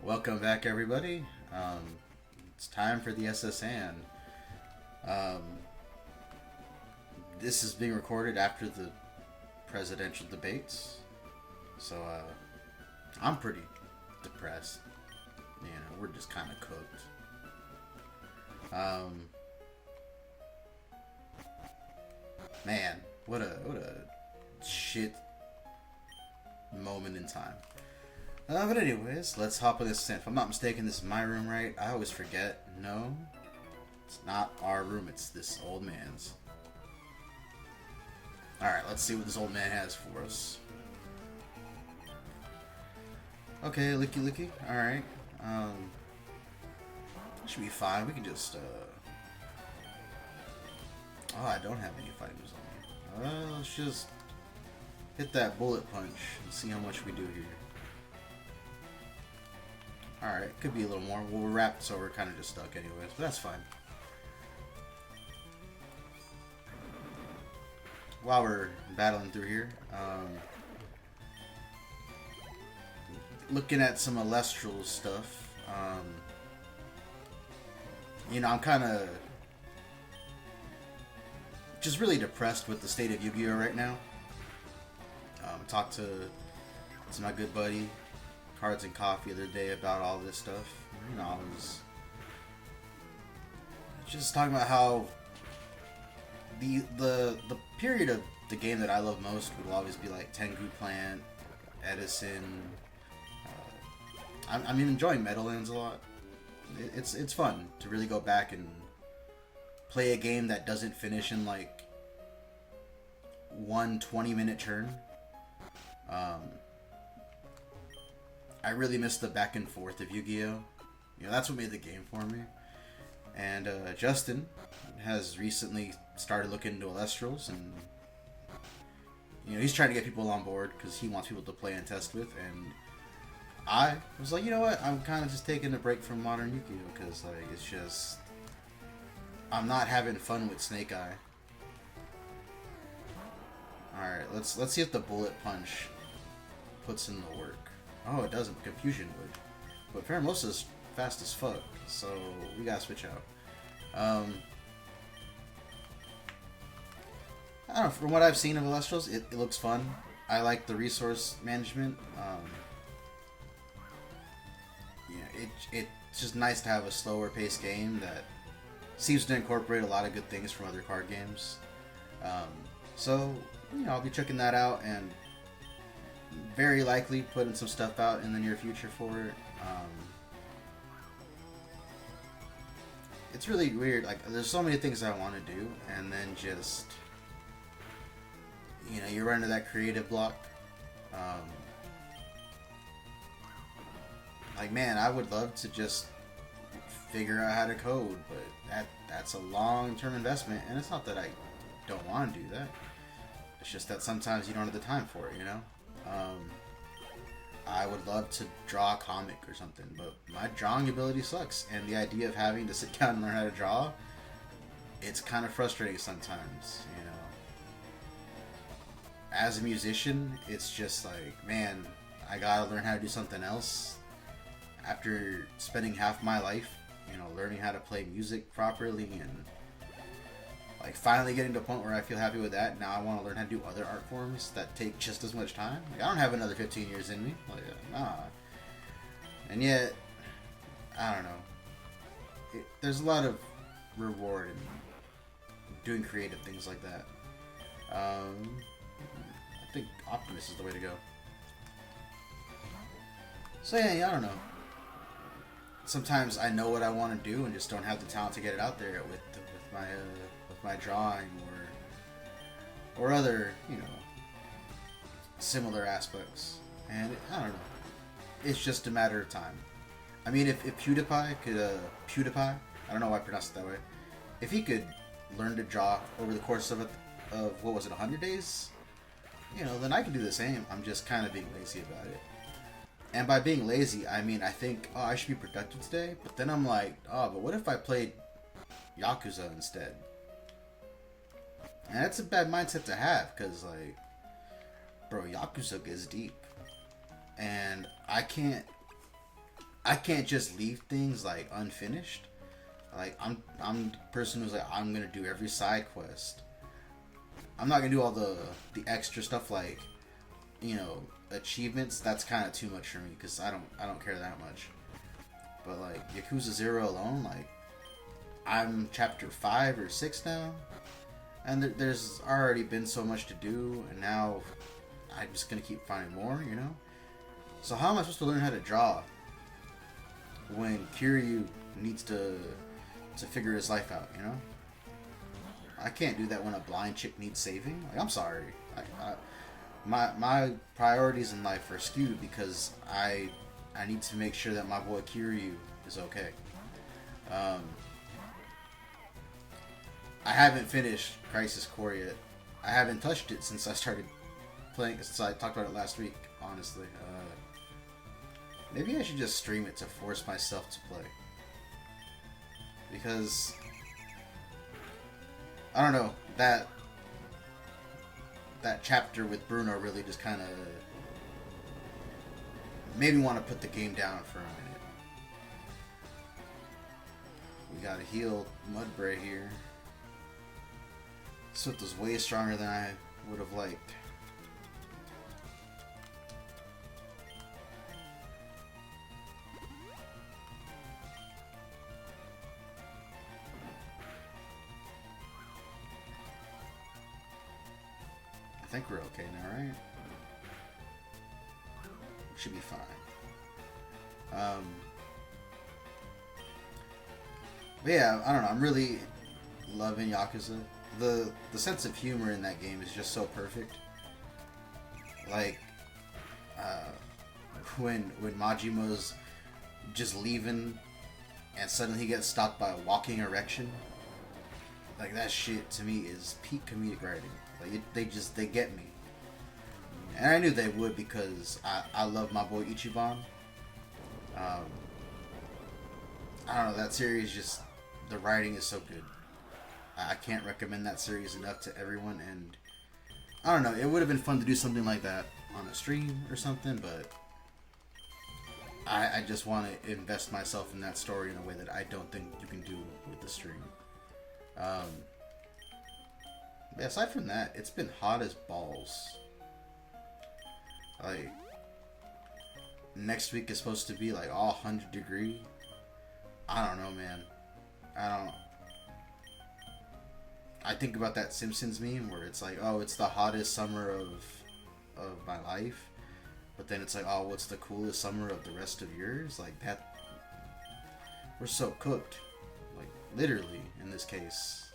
Welcome back, everybody. It's time for the SSN. Um, this is being recorded after the presidential debates, so I'm pretty depressed. You know, we're just kind of cooked. Man, what a shit moment in time. But anyways, let's hop on this. If I'm not mistaken, this is my room, right? I always forget. No, it's not our room. It's this old man's. Alright, let's see what this old man has for us. Okay, licky licky. Alright. Should be fine. We can just, Oh, I don't have any fighting moves on me. Let's just hit that bullet punch and see how much we do here. Alright, could be a little more. Well, we're wrapped, so we're kind of just stuck anyways, but that's fine. While we're battling through here, looking at some Alestral stuff, you know, I'm kind of just really depressed with the state of Yu-Gi-Oh! Right now. Talked to my good buddy Cards and Coffee the other day about all this stuff. You know, I was just talking about how the period of the game that I love most would always be like Tengu Plant, Edison. I'm enjoying Meadowlands a lot. It's fun to really go back and play a game that doesn't finish in like one 20-minute turn. I really miss the back and forth of Yu-Gi-Oh! You know, that's what made the game for me. And Justin has recently started looking into Alestrals, and you know, he's trying to get people on board because he wants people to play and test with. And I was like, you know what? I'm kind of just taking a break from modern Yu-Gi-Oh! Because like it's just I'm not having fun with Snake Eye. All right, let's see if the bullet punch puts in the work. Oh, it doesn't. Confusion would. But Pheromosa's fast as fuck, so we gotta switch out. I don't know, from what I've seen of Alestrals, it looks fun. I like the resource management. Yeah, it's just nice to have a slower paced game that seems to incorporate a lot of good things from other card games. So, you know, I'll be checking that out and very likely putting some stuff out in the near future for it. It's really weird. Like, there's so many things I want to do, and then just, you know, you run into that creative block. Like, man, I would love to just figure out how to code, but that's a long-term investment, and it's not that I don't want to do that. It's just that sometimes you don't have the time for it, you know? I would love to draw a comic or something, but my drawing ability sucks, and the idea of having to sit down and learn how to draw, it's kind of frustrating sometimes, you know? As a musician, it's just like, man, I gotta learn how to do something else. After spending half my life, you know, learning how to play music properly and like finally getting to a point where I feel happy with that. Now I want to learn how to do other art forms that take just as much time. Like, I don't have another 15 years in me. Like, nah. And yet, I don't know. There's a lot of reward in doing creative things like that. I think Optimus is the way to go. So yeah, I don't know. Sometimes I know what I want to do and just don't have the talent to get it out there with my drawing or other, you know, similar aspects. And I don't know. It's just a matter of time. I mean, if PewDiePie could, I don't know why I pronounced it that way. If he could learn to draw over the course of what was it, 100 days? You know, then I can do the same. I'm just kind of being lazy about it. And by being lazy, I mean, I think, oh, I should be productive today. But then I'm like, oh, but what if I played Yakuza instead? And that's a bad mindset to have, because, like, bro, Yakuza gets deep. And I I can't just leave things like unfinished. Like I'm the person who's like I'm gonna do every side quest. I'm not gonna do all the extra stuff like, you know, achievements. That's kind of too much for me because I don't care that much. But like Yakuza 0 alone, like I'm chapter 5 or 6 now, and there's already been so much to do, and now I'm just gonna keep finding more, you know. So how am I supposed to learn how to draw when Kiryu needs to figure his life out, you know? I can't do that when a blind chick needs saving. Like, I'm sorry. My priorities in life are skewed because I need to make sure that my boy Kiryu is okay. I haven't finished Crisis Core yet. I haven't touched it since I started playing. Since I talked about it last week. Honestly, maybe I should just stream it to force myself to play. Because I don't know, that chapter with Bruno really just kind of made me want to put the game down for a minute. We gotta heal Mudbray here. Swift was way stronger than I would have liked. I think we're okay now, right? We should be fine. But yeah, I don't know. I'm really loving Yakuza. The sense of humor in that game is just so perfect. Like when Majima's just leaving and suddenly he gets stopped by a walking erection. Like that shit to me is peak comedic writing. Like they get me, and I knew they would because I love my boy Ichiban. I don't know, that series just, the writing is so good. I can't recommend that series enough to everyone, and I don't know, it would have been fun to do something like that on a stream or something, but I just want to invest myself in that story in a way that I don't think you can do with the stream. Yeah, aside from that, it's been hot as balls. Like, next week is supposed to be like all 100 degree. I don't know, man. I think about that Simpsons meme where it's like, oh, it's the hottest summer of my life, but then it's like, oh, what's the coolest summer of the rest of yours? Like that, we're so cooked, like literally in this case.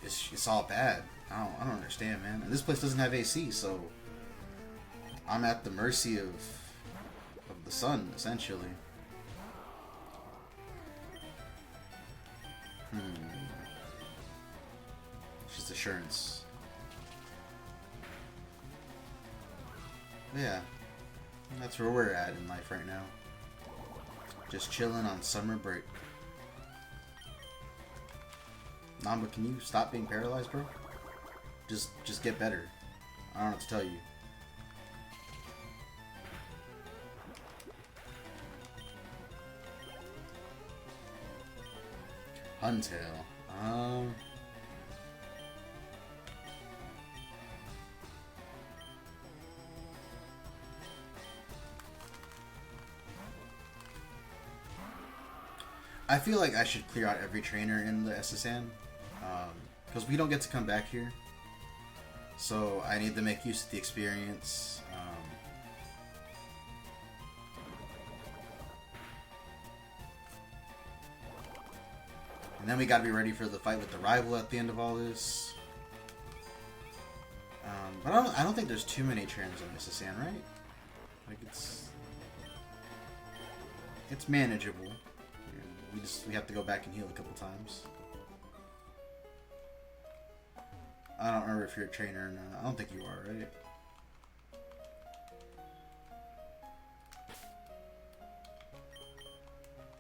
It's all bad. I don't understand, man. And this place doesn't have AC, so I'm at the mercy of the sun, essentially. She's assurance. Yeah, that's where we're at in life right now. Just chilling on summer break. Namba, can you stop being paralyzed, bro? Just get better. I don't know what to tell you. Huntail. I feel like I should clear out every trainer in the SSN. Because we don't get to come back here. So I need to make use of the experience. And then we gotta be ready for the fight with the rival at the end of all this. But I don't think there's too many trainers on SSN, right? Like it's manageable. We have to go back and heal a couple times. I don't remember if you're a trainer or not. I don't think you are, right?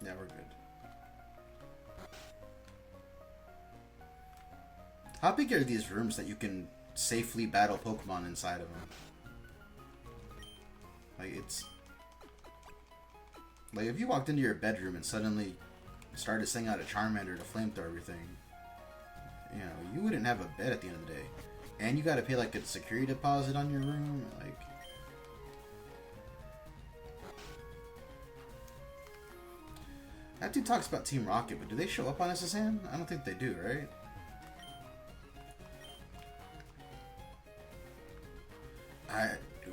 Yeah, we're good. How big are these rooms that you can safely battle Pokemon inside of them? Like, Like, if you walked into your bedroom and suddenly started sending out a Charmander to flamethrow everything, you know, you wouldn't have a bed at the end of the day. And you gotta pay, like, a security deposit on your room. Like, that dude talks about Team Rocket, but do they show up on SSN? I don't think they do, right?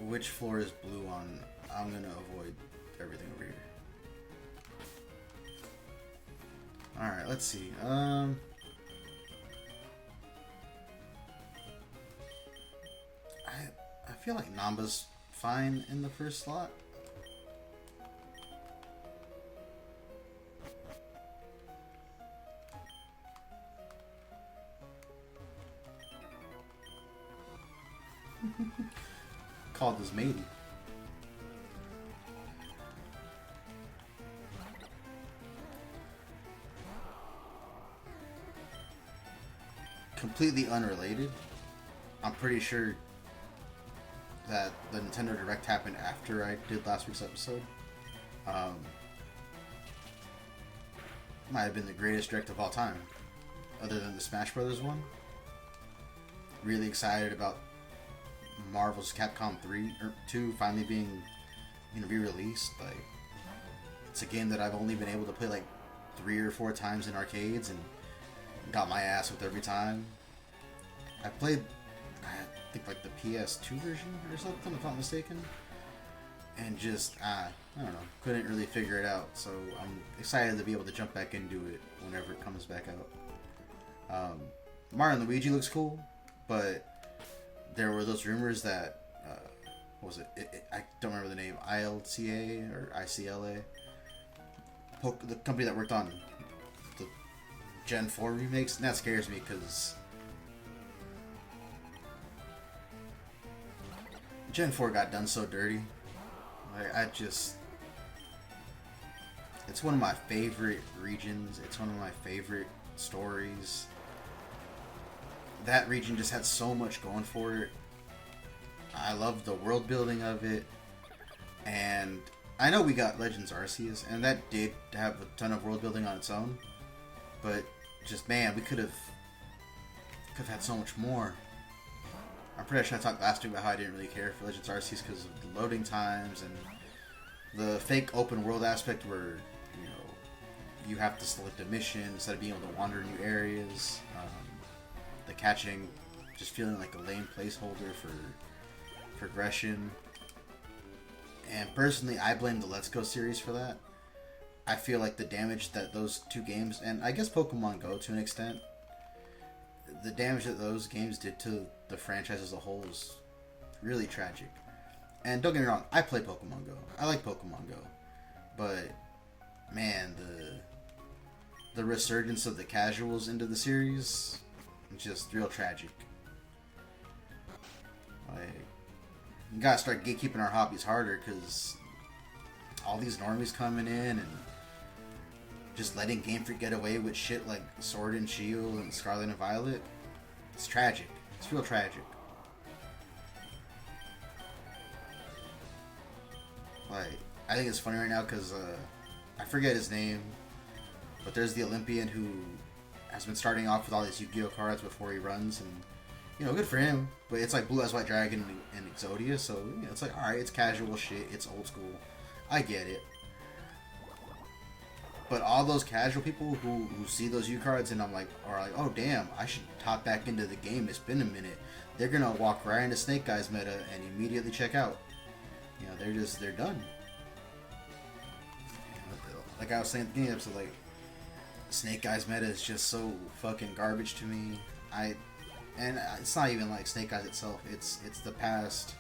Which floor is blue on? I'm gonna avoid everything over here. Alright, let's see. I feel like Namba's fine in the first slot. Called this matey. Completely unrelated. I'm pretty sure that the Nintendo Direct happened after I did last week's episode. Might have been the greatest Direct of all time, other than the Smash Brothers one. Really excited about Marvel's Capcom 2 finally being, you know, re-released. Like, it's a game that I've only been able to play like 3 or 4 times in arcades and got my ass with every time. I played, I think, like the PS2 version or something, if I'm not mistaken, and just I don't know, couldn't really figure it out. So I'm excited to be able to jump back into it whenever it comes back out. Mario and Luigi looks cool, but there were those rumors that what was it? I don't remember the name. ILCA or ICLA, the company that worked on the Gen 4 remakes, and that scares me because Gen 4 got done so dirty. Like, it's one of my favorite regions. It's one of my favorite stories. That region just had so much going for it. I love the world building of it. And I know we got Legends Arceus, and that did have a ton of world building on its own. But just, man, we could have had so much more. I'm pretty sure I talked last week about how I didn't really care for Legends Arceus because of the loading times and the fake open world aspect where, you know, you have to select a mission instead of being able to wander new areas. The catching just feeling like a lame placeholder for progression. And personally, I blame the Let's Go series for that. I feel like the damage that those 2 games, and I guess Pokemon Go to an extent, the damage that those games did to the franchise as a whole is really tragic. And don't get me wrong, I play Pokemon Go. I like Pokemon Go. But, man, the resurgence of the casuals into the series, just real tragic. Like, you gotta start gatekeeping our hobbies harder, because all these normies coming in and just letting Game Freak get away with shit like Sword and Shield and Scarlet and Violet, it's tragic. It's real tragic. Like, I think it's funny right now because I forget his name, but there's the Olympian who has been starting off with all these Yu-Gi-Oh cards before he runs, and, you know, good for him. But it's like Blue Eyes White Dragon and Exodia, so, you know, it's like, alright, it's casual shit, it's old school, I get it. But all those casual people who see those U cards and are like, oh damn, I should hop back into the game, it's been a minute, they're gonna walk right into Snake Eyes meta and immediately check out. You know, they're done. Like I was saying at the beginning of the episode, like, Snake Eyes meta is just so fucking garbage to me. And it's not even like Snake Eyes itself, it's the past,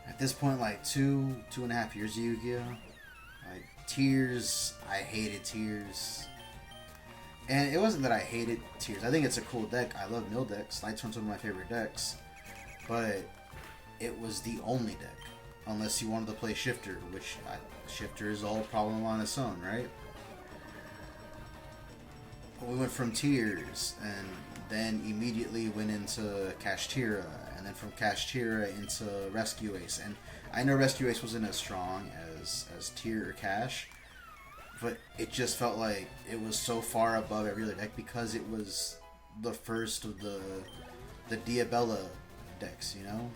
at this point, like 2.5 years of Yu-Gi-Oh! Like, Tears, I hated Tears. And it wasn't that I hated Tears. I think it's a cool deck. I love mill decks. Nightstorm's one of my favorite decks. But it was the only deck. Unless you wanted to play Shifter, which Shifter is a whole problem on its own, right? But we went from Tears, and then immediately went into Kashtira, and then from Kashtira into Rescue Ace. And I know Rescue Ace wasn't as strong as Tier or Cash, but it just felt like it was so far above every other deck because it was the first of the Diabella decks, you know?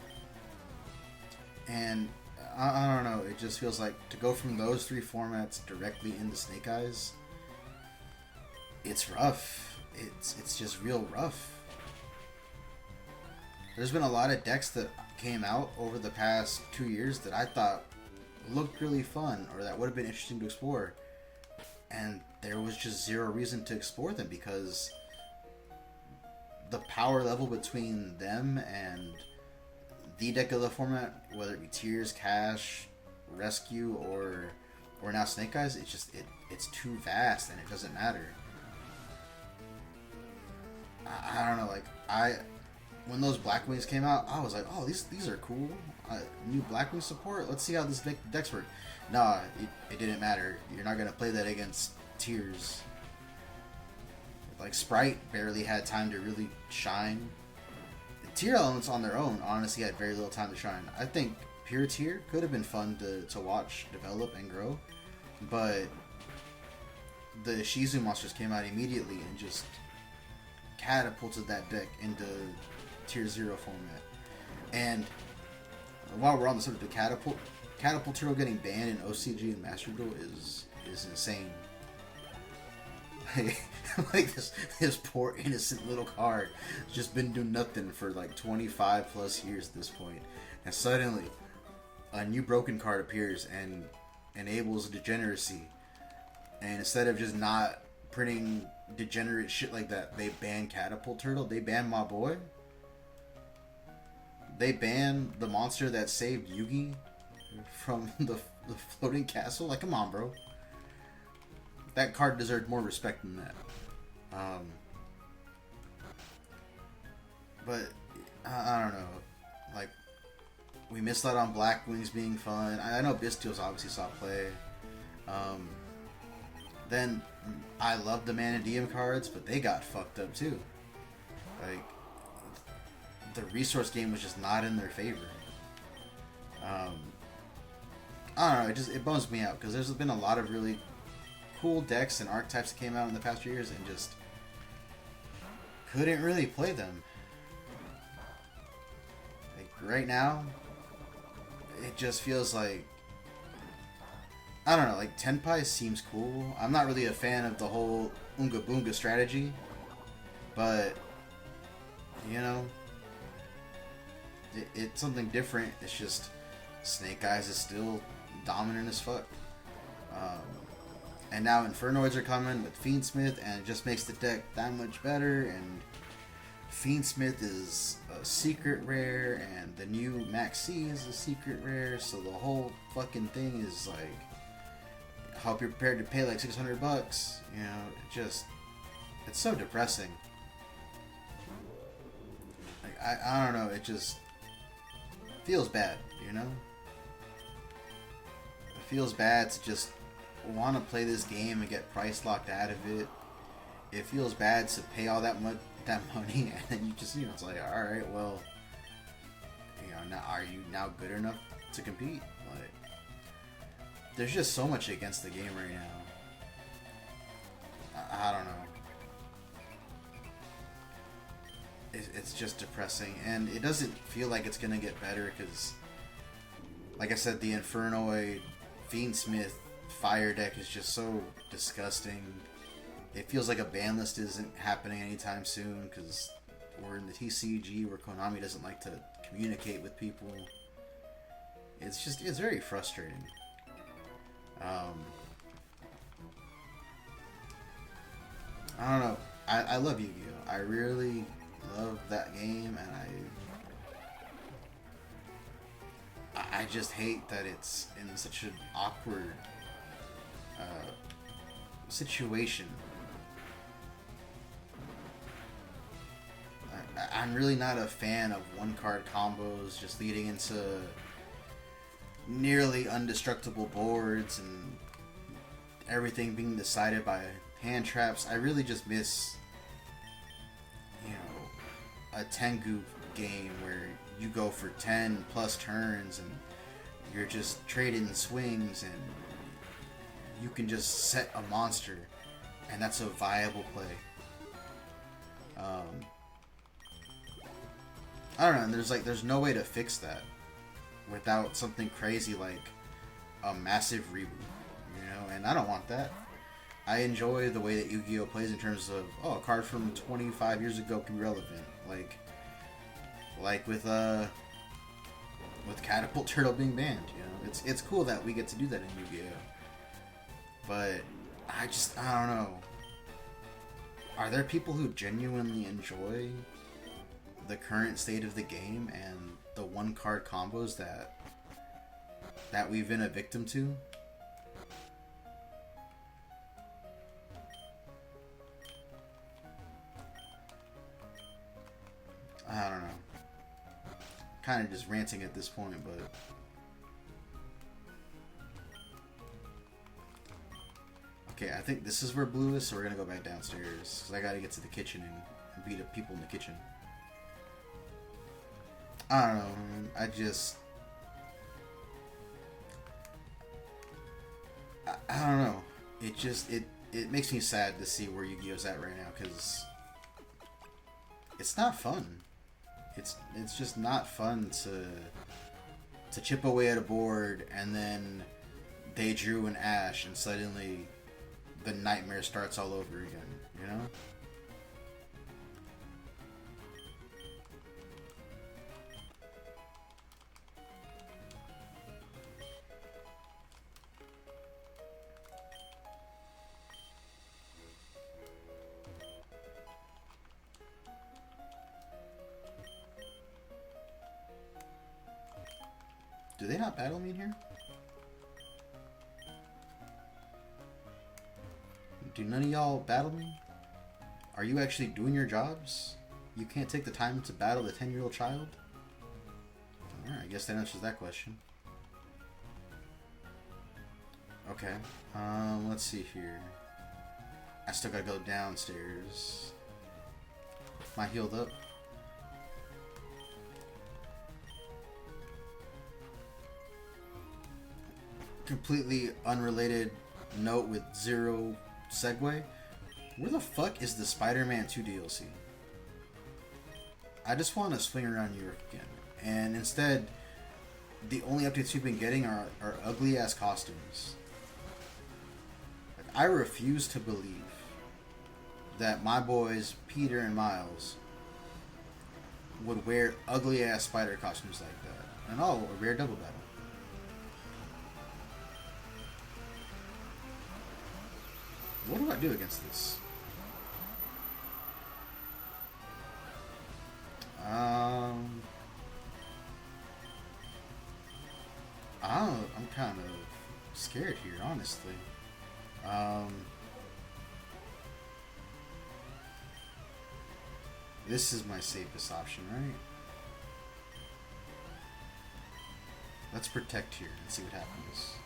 And I don't know, it just feels like to go from those three formats directly into Snake Eyes, it's rough. It's just real rough. There's been a lot of decks that came out over the past 2 years that I thought looked really fun or that would have been interesting to explore. And there was just zero reason to explore them because the power level between them and the deck of the format, whether it be Tears, Cash, Rescue, or now Snake Eyes, it's too vast and it doesn't matter. I don't know, like when those Blackwings came out, I was like, oh, these are cool. New Blackwing support. Let's see how this decks work. Nah, it didn't matter. You're not gonna play that against Tears. Like Sprite barely had time to really shine. Tier elements on their own honestly had very little time to shine. I think Pure Tier could have been fun to watch develop and grow, but the Shizu monsters came out immediately and just catapulted that deck into Tier 0 format. And while we're on the subject of Catapult Turtle getting banned in OCG and Master Duel is insane. Like this poor innocent little card has just been doing nothing for like 25 plus years at this point, and suddenly a new broken card appears and enables degeneracy, and instead of just not printing degenerate shit like that, they ban Catapult Turtle. They ban my boy. They ban the monster that saved Yugi from the floating castle. Like, come on, bro. That card deserved more respect than that. But I don't know. Like, we missed out on Blackwings being fun. I know Bystials obviously saw play. Then I love the Mana DM cards, but they got fucked up too. Like, the resource game was just not in their favor. I don't know. It bums me out because there's been a lot of really cool decks and archetypes that came out in the past few years and just couldn't really play them. Like right now, it just feels like, I don't know, like Tenpai seems cool. I'm not really a fan of the whole Unga Boonga strategy, but you know, it's something different. It's just Snake Eyes is still dominant as fuck. And now Infernoids are coming with Fiendsmith, and it just makes the deck that much better. And Fiendsmith is a secret rare, and the new Max C is a secret rare, so the whole fucking thing is like, hope you're prepared to pay like $600. You know, it's so depressing. Like, I don't know, it just feels bad, you know? It feels bad to just want to play this game and get price locked out of it. It feels bad to pay all that money and then you just, you know, it's like, all right, well, you know, now are you now good enough to compete? Like, there's just so much against the game right now. I don't know. It's just depressing, and it doesn't feel like it's gonna get better because, like I said, the Infernoid Fiendsmith Fire deck is just so disgusting. It feels like a ban list isn't happening anytime soon because we're in the TCG where Konami doesn't like to communicate with people. It's very frustrating. I don't know. I love Yu-Gi-Oh! I really love that game, and I just hate that it's in such an awkward situation. I'm really not a fan of one-card combos just leading into nearly indestructible boards and everything being decided by hand traps. I really just miss, you know, a Tengu game where you go for 10 plus turns and you're just trading swings and you can just set a monster, and that's a viable play. I don't know. There's no way to fix that without something crazy like a massive reboot, you know. And I don't want that. I enjoy the way that Yu-Gi-Oh plays in terms of, oh, a card from 25 years ago can be relevant, like with Catapult Turtle being banned. You know, it's cool that we get to do that in Yu-Gi-Oh. But I don't know. Are there people who genuinely enjoy the current state of the game and the one card combos that we've been a victim to? I don't know. Kind of just ranting at this point, but okay, I think this is where blue is, so we're gonna go back downstairs because I gotta get to the kitchen and beat up people in the kitchen. I don't know, man. I don't know. It makes me sad to see where Yu-Gi-Oh's at right now because it's not fun. It's just not fun to chip away at a board and then they drew an Ash and suddenly the nightmare starts all over again, you know? Do they not battle me in here? Do none of y'all battle me? Are you actually doing your jobs? You can't take the time to battle the 10-year-old child? Alright, I guess that answers that question. Okay. Let's see here. I still gotta go downstairs. Am I healed up? Completely unrelated note with zero segue. Where the fuck is the Spider-Man 2 DLC? I just want to swing around Europe again. And instead, the only updates we've been getting are ugly ass costumes. Like, I refuse to believe that my boys, Peter and Miles, would wear ugly ass spider costumes like that. And oh, a rare double battle. What do I do against this? I'm kind of scared here, honestly. This is my safest option, right? Let's protect here and see what happens.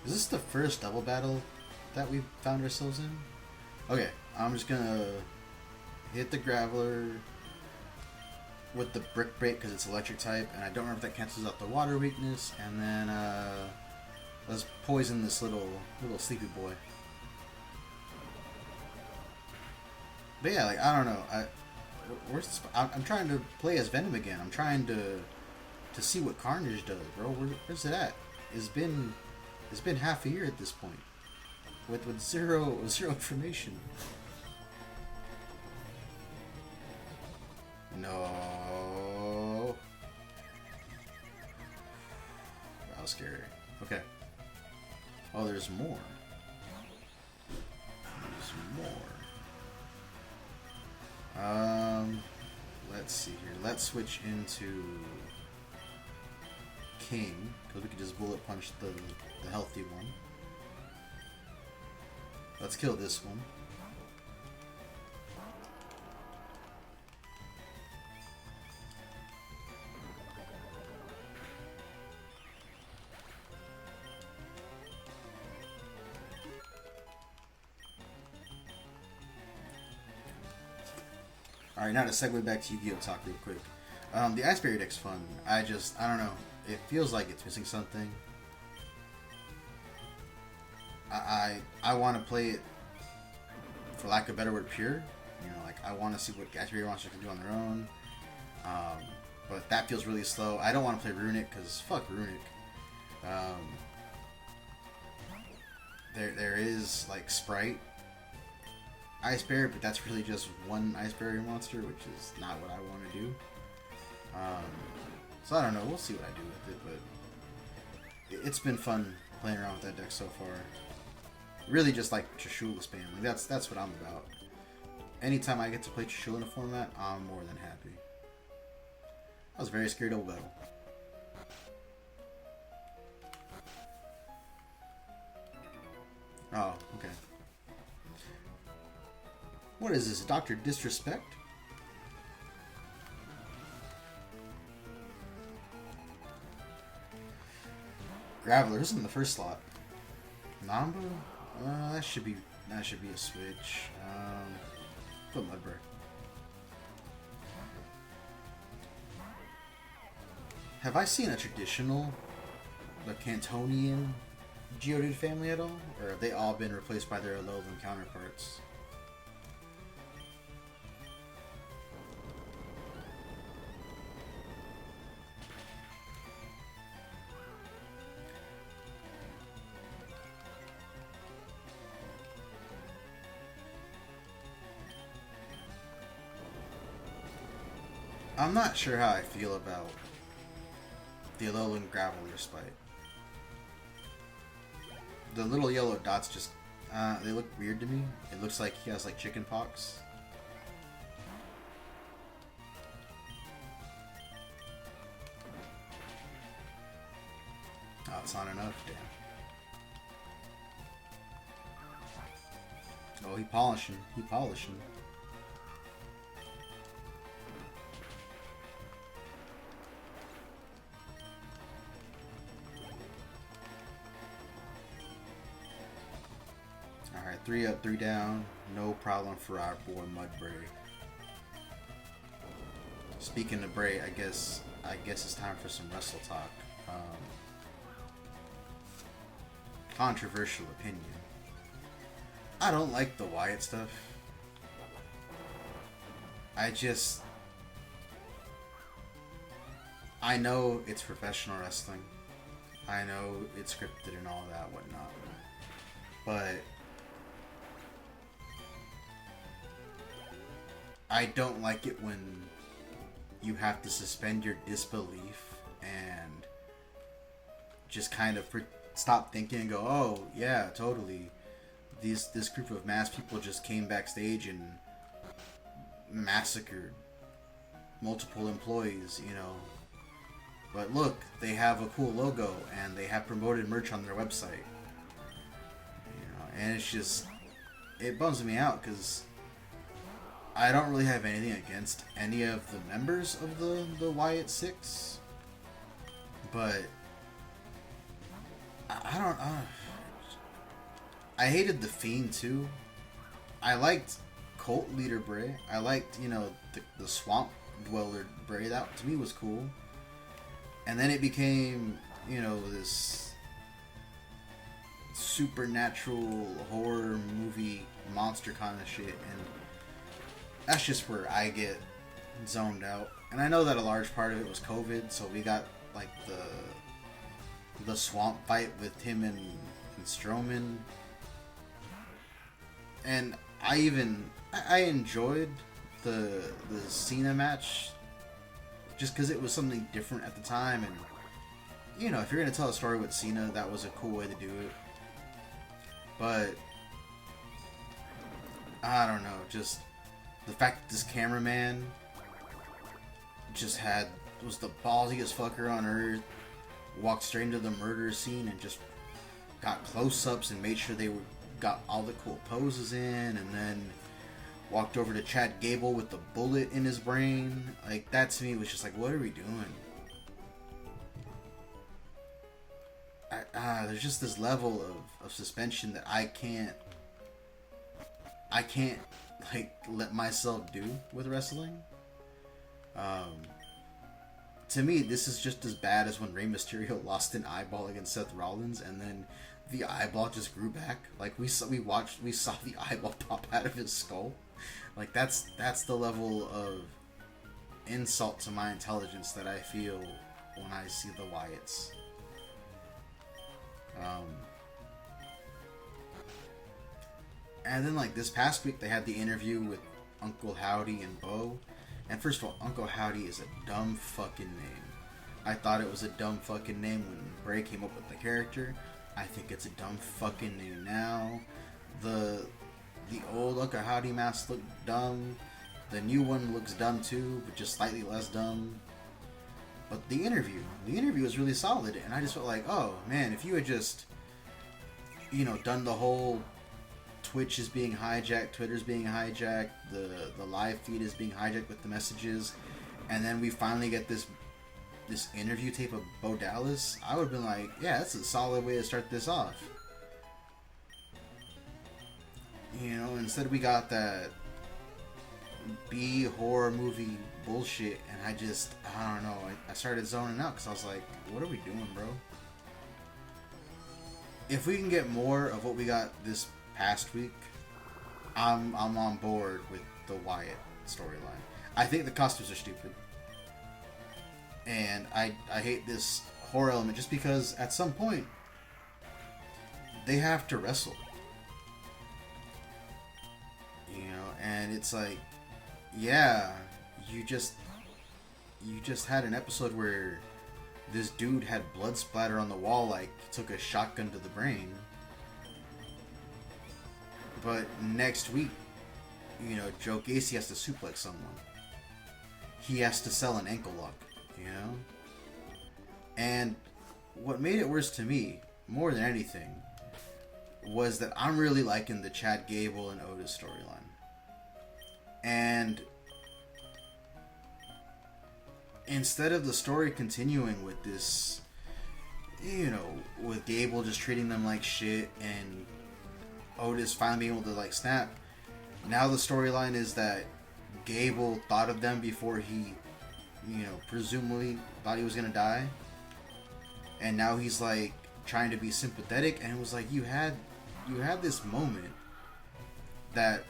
Is this the first double battle that we've found ourselves in? Okay, I'm just gonna hit the Graveler with the Brick Break because it's electric type, and I don't remember if that cancels out the water weakness, and then let's poison this little sleepy boy. But yeah, like, I don't know. I'm trying to play as Venom again. I'm trying to see what Carnage does, bro. Where's it at? It's been half a year at this point, with zero information. No, that was scary. Okay. Oh, there's more. There's more. Let's see here. Let's switch into King, because we can just bullet punch the healthy one. Let's kill this one. Alright, now to segue back to Yu-Gi-Oh! Talk real quick. The Ice Barrier deck's fun. I don't know. It feels like it's missing something. I want to play it, for lack of a better word, pure. You know, like, I want to see what Ice Barrier monsters can do on their own. But that feels really slow. I don't want to play Runic, because fuck Runic. There is, like, Sprite Ice Barrier, but that's really just one Ice Barrier monster, which is not what I want to do. So I don't know. We'll see what I do with it, but it's been fun playing around with that deck so far. Really just like Trishula spam. Like that's what I'm about. Anytime I get to play Trishula in a format, I'm more than happy. I was very scared of battle. Oh, okay. What is this, Dr. Disrespect? Graveler's in the first slot. Namba? That should be a switch. Put Mudbray. Have I seen a traditional, the Cantonian Geodude family at all? Or have they all been replaced by their Alolan counterparts? I'm not sure how I feel about the Alolan Graveler Spite. The little yellow dots just, they look weird to me. It looks like he has like chicken pox. Oh, it's not enough, damn. Oh, he polishing. Alright, 3 up, 3 down. No problem for our boy Mudbray. Speaking of Bray, I guess it's time for some wrestle talk. Controversial opinion. I don't like the Wyatt stuff. I know it's professional wrestling. I know it's scripted and all that, whatnot. But I don't like it when you have to suspend your disbelief and just kind of stop thinking and go, oh, yeah, totally. This group of masked people just came backstage and massacred multiple employees, you know. But look, they have a cool logo and they have promoted merch on their website. You know, and it's just, it bums me out because I don't really have anything against any of the members of the Wyatt Six, but I hated the Fiend too. I liked Cult Leader Bray. I liked, you know, the Swamp Dweller Bray. That to me was cool. And then it became, you know, this supernatural horror movie monster kind of shit, and that's just where I get zoned out. And I know that a large part of it was COVID, so we got like the swamp fight with him and Strowman. And I enjoyed the Cena match just because it was something different at the time, and you know, if you're gonna tell a story with Cena, that was a cool way to do it. But I don't know, just the fact that this cameraman was the ballsiest fucker on earth, walked straight into the murder scene and just got close-ups and made sure they got all the cool poses in, and then walked over to Chad Gable with the bullet in his brain. Like, that to me was just like, what are we doing? There's just this level of suspension that I can't like let myself do with wrestling. To me, this is just as bad as when Rey Mysterio lost an eyeball against Seth Rollins, and then the eyeball just grew back. Like we saw the eyeball pop out of his skull. Like that's the level of insult to my intelligence that I feel when I see the Wyatts. And then like this past week they had the interview with Uncle Howdy and Bo. And first of all, Uncle Howdy is a dumb fucking name. I thought it was a dumb fucking name when Bray came up with the character. I think it's a dumb fucking name now. The old Uncle Howdy mask looked dumb. The new one looks dumb too, but just slightly less dumb. But the interview was really solid, and I just felt like, oh man, if you had just, done the whole Twitch is being hijacked, Twitter's being hijacked, the live feed is being hijacked with the messages, and then we finally get this interview tape of Bo Dallas, I would have been like, yeah, that's a solid way to start this off. Instead we got that B horror movie bullshit, and I don't know, I started zoning out because I was like, what are we doing, bro? If we can get more of what we got this past week, I'm on board with the Wyatt storyline. I think the costumes are stupid, and I hate this horror element just because at some point they have to wrestle, and it's like, yeah, you just had an episode where this dude had blood splatter on the wall like he took a shotgun to the brain. But next week, Joe Gacy has to suplex someone. He has to sell an ankle lock, And what made it worse to me, more than anything, was that I'm really liking the Chad Gable and Otis storyline. And instead of the story continuing with this, with Gable just treating them like shit and Otis finally being able to snap, now the storyline is that Gable thought of them before he, presumably thought he was gonna die, and now he's trying to be sympathetic, and it was like you had this moment that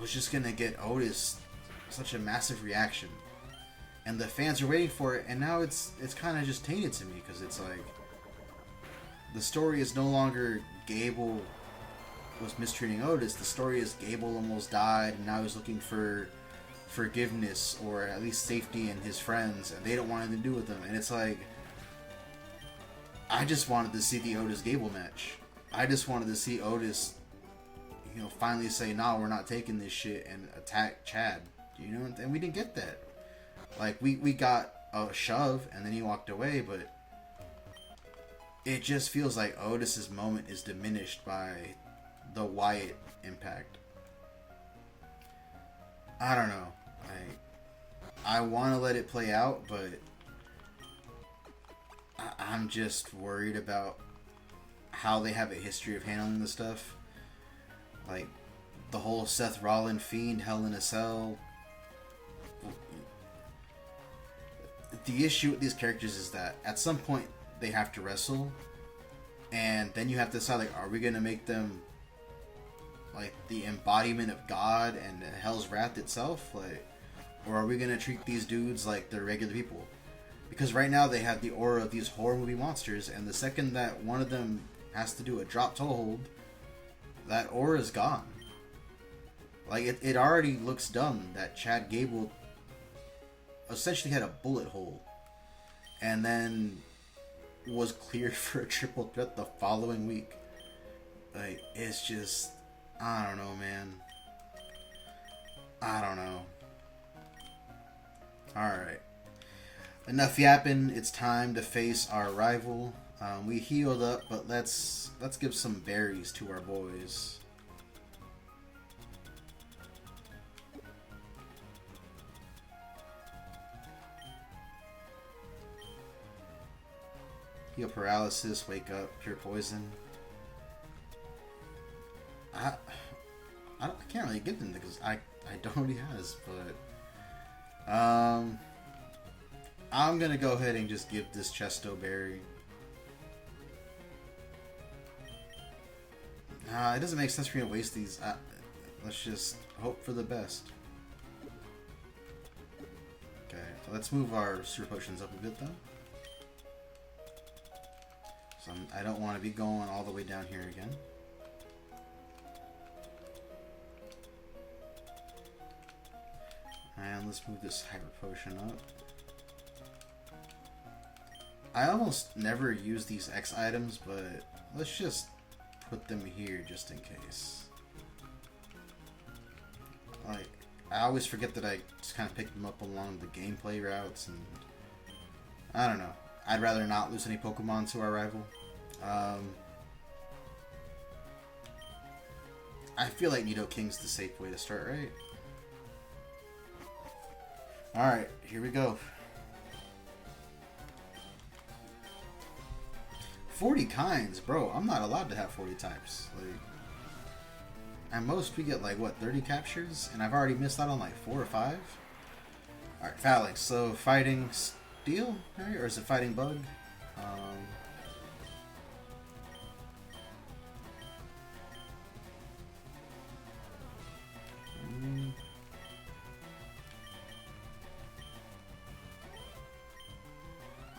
was just gonna get Otis such a massive reaction, and the fans are waiting for it, and now it's kind of just tainted to me because it's like the story is no longer Gable was mistreating Otis. The story is Gable almost died, and now he's looking for forgiveness or at least safety in his friends, and they don't want anything to do with him. And it's like, I just wanted to see the Otis Gable match. I just wanted to see Otis, finally say, "Nah, we're not taking this shit," and attack Chad. And we didn't get that. We got a shove, and then he walked away, but it just feels like Otis's moment is diminished by the Wyatt impact. I don't know. I want to let it play out, but I'm just worried about how they have a history of handling this stuff. The whole Seth Rollins Fiend Hell in a Cell. The issue with these characters is that at some point they have to wrestle, and then you have to decide, are we going to make them the embodiment of God and Hell's Wrath itself, or are we gonna treat these dudes like they're regular people? Because right now they have the aura of these horror movie monsters, and the second that one of them has to do a drop toe hold, that aura is gone. It already looks dumb that Chad Gable essentially had a bullet hole, and then was cleared for a triple threat the following week. It's just, I don't know, man. I don't know. Alright. Enough yapping. It's time to face our rival. We healed up, but let's give some berries to our boys. Heal paralysis, wake up, pure poison. I can't really give them because I don't know what he has, but I'm gonna go ahead and just give this Chesto Berry. It doesn't make sense for me to waste these. Let's just hope for the best. Okay, so let's move our Super Potions up a bit though. So I don't want to be going all the way down here again. And let's move this Hyper Potion up. I almost never use these X items, but let's just put them here just in case. Like, I always forget that I just kind of pick them up along the gameplay routes, and I don't know. I'd rather not lose any Pokemon to our rival. I feel like Nidoking's the safe way to start, right? Alright, here we go. 40 kinds, bro. I'm not allowed to have 40 types. Like, at most we get like what, 30 captures, and I've already missed out on like 4 or 5. All right, Phalanx. So fighting steel, right? Or is it fighting bug?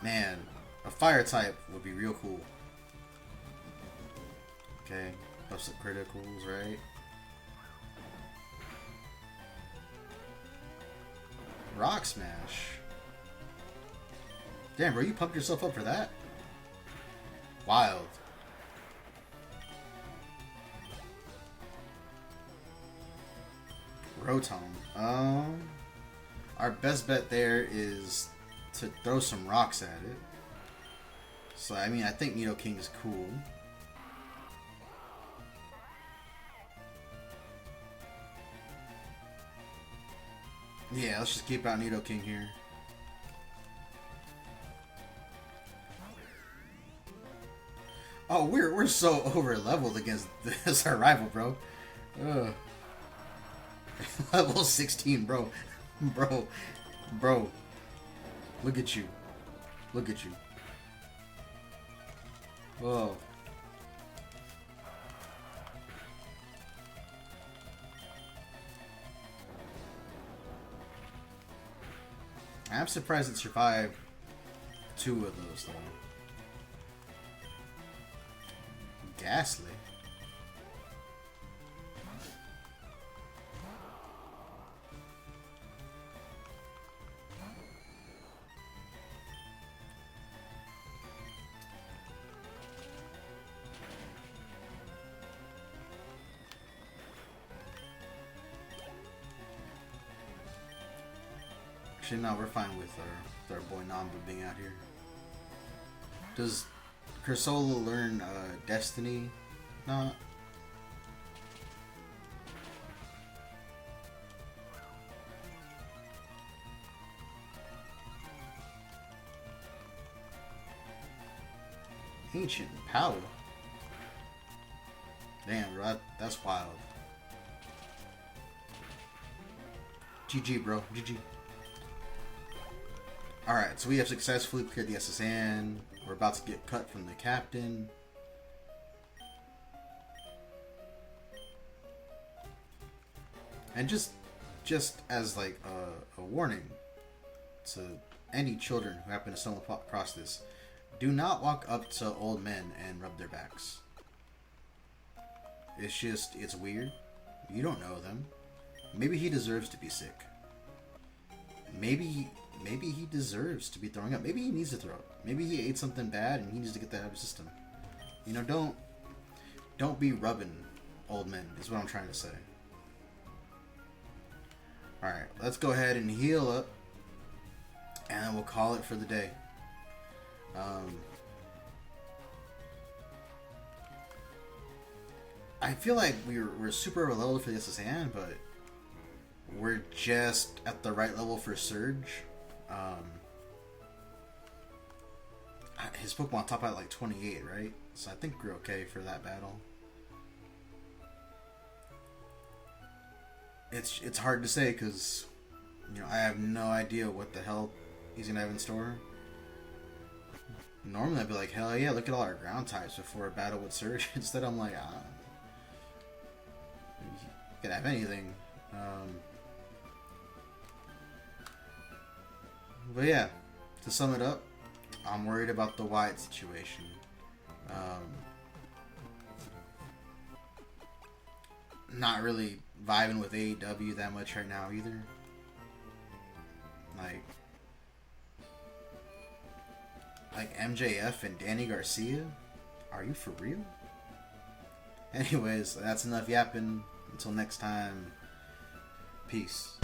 Man, a fire type would be real cool. Okay, buffs up criticals, right? Rock Smash. Damn, bro, you pumped yourself up for that? Wild. Rotom. Our best bet there is to throw some rocks at it. So, I mean, I think Nidoking is cool. Yeah, let's just keep out Nidoking here. Oh, we're so over leveled against our rival, bro. Ugh. Level 16, bro. Bro. Look at you. Look at you. Whoa. I'm surprised it survived 2 of those, though. Ghastly. Actually, no, we're fine with our boy Namba being out here. Does Cursola learn Destiny? No. Ancient power. Damn, bro, that's wild. GG, bro. GG. Alright, so we have successfully cleared the SSN. We're about to get cut from the captain. And just as like a warning to any children who happen to stumble across this, do not walk up to old men and rub their backs. It's weird. You don't know them. Maybe he deserves to be sick. Maybe he deserves to be throwing up. Maybe he needs to throw up. Maybe he ate something bad and he needs to get that out of his system. You know, don't be rubbing old men, is what I'm trying to say. Alright, let's go ahead and heal up. And then we'll call it for the day. I feel like we're super leveled for the SSN, but we're just at the right level for Surge. His Pokemon top out like 28, right? So I think we're okay for that battle. it's hard to say because I have no idea what the hell he's gonna have in store. Normally I'd be like, hell yeah, look at all our ground types before a battle with Surge. Instead I'm like, you could have anything. But yeah, to sum it up, I'm worried about the Wyatt situation. Not really vibing with AEW that much right now either. Like MJF and Danny Garcia? Are you for real? Anyways, that's enough yapping. Until next time, peace.